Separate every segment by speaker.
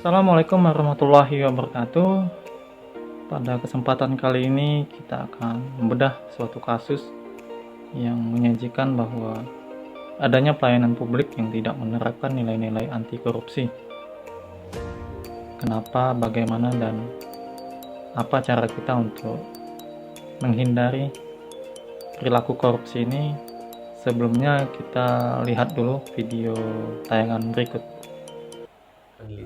Speaker 1: Assalamualaikum warahmatullahi wabarakatuh. Pada kesempatan kali ini kita akan membedah suatu kasus yang menyajikan bahwa adanya pelayanan publik yang tidak menerapkan nilai-nilai anti korupsi. Kenapa, bagaimana, dan apa cara kita untuk menghindari perilaku korupsi ini? Sebelumnya kita lihat dulu video tayangan berikut.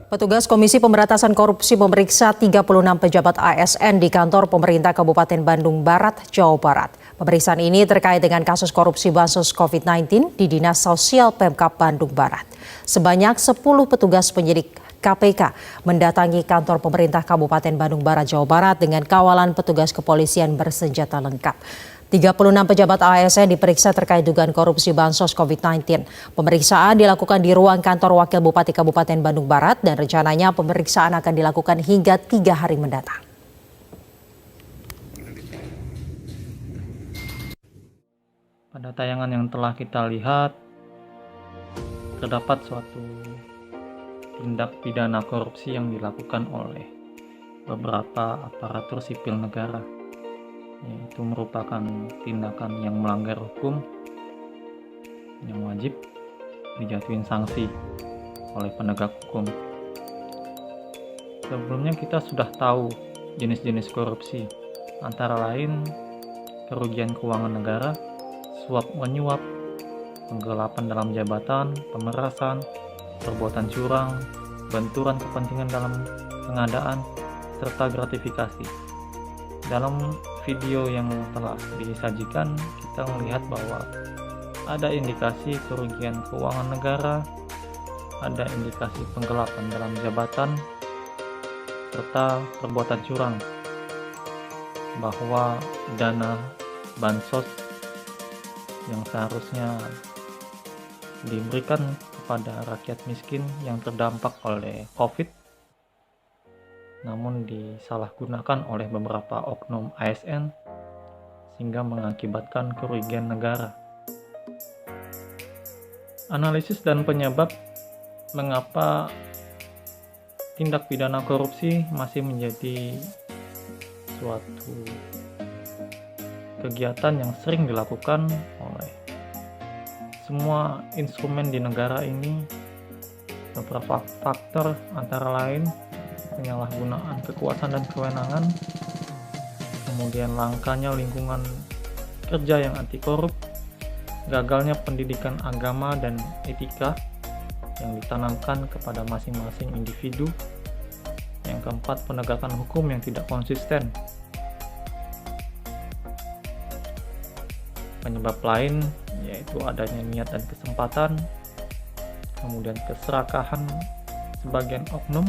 Speaker 2: Petugas Komisi Pemberantasan Korupsi memeriksa 36 pejabat ASN di kantor pemerintah Kabupaten Bandung Barat, Jawa Barat. Pemeriksaan ini terkait dengan kasus korupsi bansos COVID-19 di Dinas Sosial Pemkab Bandung Barat. Sebanyak 10 petugas penyidik KPK mendatangi kantor pemerintah Kabupaten Bandung Barat, Jawa Barat dengan kawalan petugas kepolisian bersenjata lengkap. 36 pejabat ASN diperiksa terkait dugaan korupsi bansos COVID-19. Pemeriksaan dilakukan di ruang kantor Wakil Bupati Kabupaten Bandung Barat dan rencananya pemeriksaan akan dilakukan hingga 3 hari mendatang.
Speaker 1: Pada tayangan yang telah kita lihat, terdapat suatu tindak pidana korupsi yang dilakukan oleh beberapa aparatur sipil negara. Yaitu merupakan tindakan yang melanggar hukum yang wajib dijatuhin sanksi oleh penegak hukum. Sebelumnya kita sudah tahu jenis-jenis korupsi, antara lain kerugian keuangan negara, suap menyuap, penggelapan dalam jabatan, pemerasan, perbuatan curang, benturan kepentingan dalam pengadaan, serta gratifikasi. Dalam video yang telah disajikan, kita melihat bahwa ada indikasi kerugian keuangan negara, ada indikasi penggelapan dalam jabatan, serta perbuatan curang, bahwa dana bansos yang seharusnya diberikan kepada rakyat miskin yang terdampak oleh COVID, namun disalahgunakan oleh beberapa oknum ASN sehingga mengakibatkan kerugian negara. Analisis dan penyebab mengapa tindak pidana korupsi masih menjadi suatu kegiatan yang sering dilakukan oleh semua instrumen di negara ini. Beberapa faktor antara lain penyalahgunaan kekuasaan dan kewenangan, kemudian langkanya lingkungan kerja yang anti korup, gagalnya pendidikan agama dan etika yang ditanamkan kepada masing-masing individu, yang keempat penegakan hukum yang tidak konsisten. Penyebab lain yaitu adanya niat dan kesempatan, kemudian keserakahan sebagian oknum,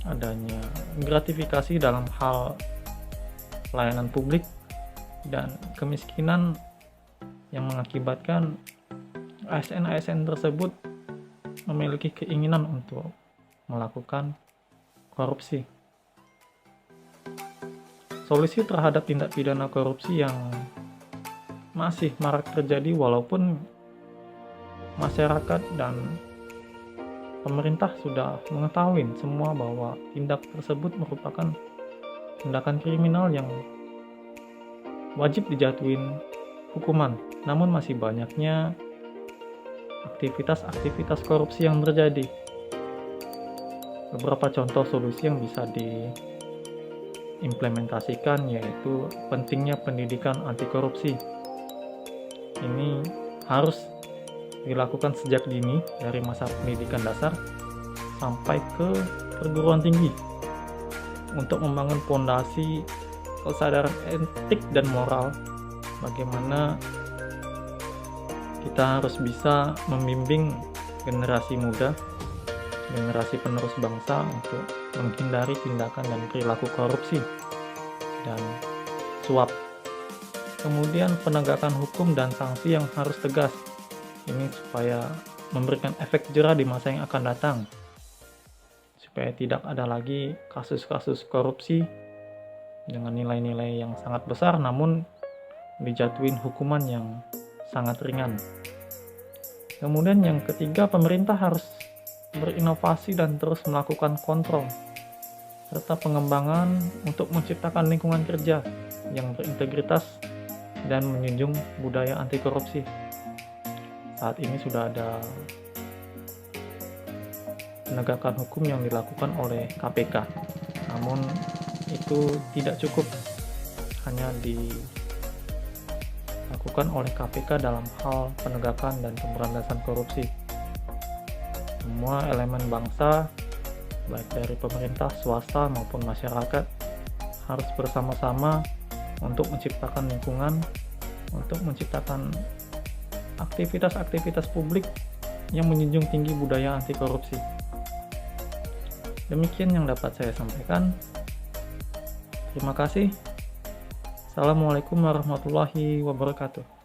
Speaker 1: adanya gratifikasi dalam hal pelayanan publik, dan kemiskinan yang mengakibatkan ASN-ASN tersebut memiliki keinginan untuk melakukan korupsi. Solusi terhadap tindak pidana korupsi yang masih marak terjadi walaupun masyarakat dan pemerintah sudah mengetahui semua bahwa tindak tersebut merupakan tindakan kriminal yang wajib dijatuhin hukuman. Namun masih banyaknya aktivitas-aktivitas korupsi yang terjadi. Beberapa contoh solusi yang bisa diimplementasikan yaitu pentingnya pendidikan anti korupsi. Ini harus dilakukan sejak dini dari masa pendidikan dasar sampai ke perguruan tinggi untuk membangun fondasi kesadaran etik dan moral, bagaimana kita harus bisa membimbing generasi muda, generasi penerus bangsa untuk menghindari tindakan dan perilaku korupsi dan suap. Kemudian penegakan hukum dan sanksi yang harus tegas. Ini supaya memberikan efek jera di masa yang akan datang, supaya tidak ada lagi kasus-kasus korupsi dengan nilai-nilai yang sangat besar namun dijatuhin hukuman yang sangat ringan. Kemudian yang ketiga, pemerintah harus berinovasi dan terus melakukan kontrol, serta pengembangan untuk menciptakan lingkungan kerja yang berintegritas dan menjunjung budaya anti korupsi. Saat ini sudah ada penegakan hukum yang dilakukan oleh KPK, namun itu tidak cukup hanya dilakukan oleh KPK dalam hal penegakan dan pemberantasan korupsi. Semua elemen bangsa, baik dari pemerintah, swasta maupun masyarakat, harus bersama-sama untuk menciptakan lingkungan, untuk menciptakan aktivitas-aktivitas publik yang menjunjung tinggi budaya anti korupsi. Demikian yang dapat saya sampaikan. Terima kasih. Assalamualaikum warahmatullahi wabarakatuh.